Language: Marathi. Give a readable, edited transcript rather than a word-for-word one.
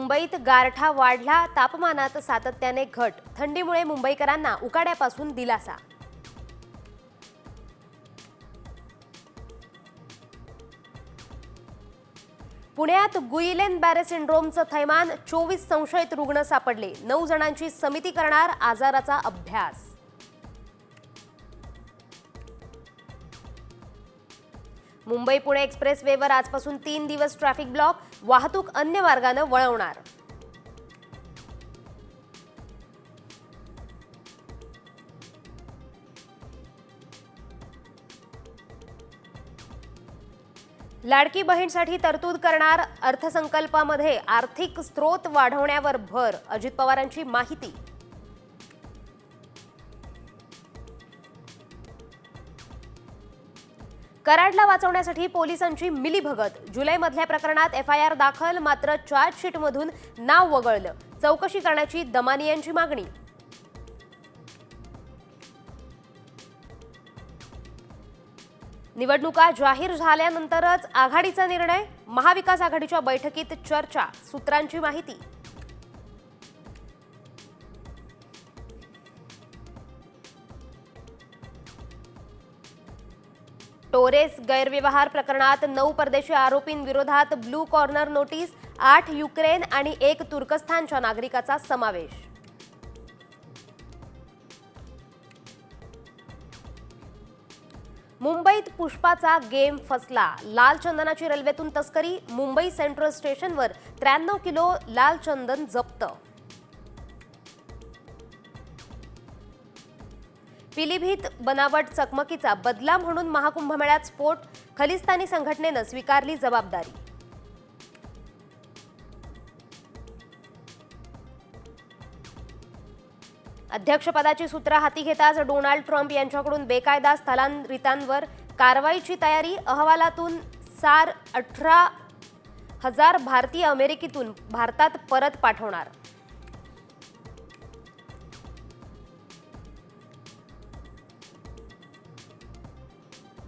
मुंबईत गारठा वाढला, तापमानात सातत्याने घट. थंडीमुळे मुंबईकरांना उकाड्यापासून दिलासा. पुण्यात गुइलेन बॅरे सिंड्रोमचं थैमान. 24 संशयित रुग्ण सापडले. 9 जणांची समिती करणार आजाराचा अभ्यास. मुंबई पुणे एक्सप्रेसवेवर आजपासून 3 दिवस ट्रॅफिक ब्लॉक. वाहतूक अन्य मार्गाने वळवणार. लाडकी बहीणसाठी तरतूद करणार. अर्थसंकल्पामध्ये आर्थिक स्रोत वाढवण्यावर भर. अजित पवारांची माहिती. कराडला वाचवण्यासाठी पोलिसांची मिलीभगत. जुलैमधल्या प्रकरणात एफआयआर दाखल, मात्र चार्जशीटमधून नाव वगळलं. चौकशी करण्याची दमानियांची मागणी. निवडणुका जाहीर झाल्यानंतरच आघाडीचा निर्णय. महाविकास आघाडीच्या बैठकीत चर्चा. सूत्रांची माहिती. टोरेस गैरव्यवहार प्रकरणात 9 परदेशी आरोपींविरोधात ब्लू कॉर्नर नोटीस. 8 युक्रेन आणि 1 तुर्कस्थानच्या नागरिकाचा समावेश. मुंबईत पुष्पाचा गेम फसला. लाल चंदनाची रेल्वेतून तस्करी. मुंबई सेंट्रल स्टेशनवर 93 किलो लाल चंदन जप्त. पिलीभीत बनावट चकमकीचा बदला म्हणून महाकुंभमेळ्यात स्फोट. खलिस्तानी संघटनेनं स्वीकारली जबाबदारी. अध्यक्षपदाची सूत्र हाती घेताच डोनाल्ड ट्रम्प यांच्याकडून बेकायदा स्थलांतरितांवर कारवाईची तयारी. अहवालातून 18,000 भारतीय अमेरिकेतून भारतात परत पाठवणार.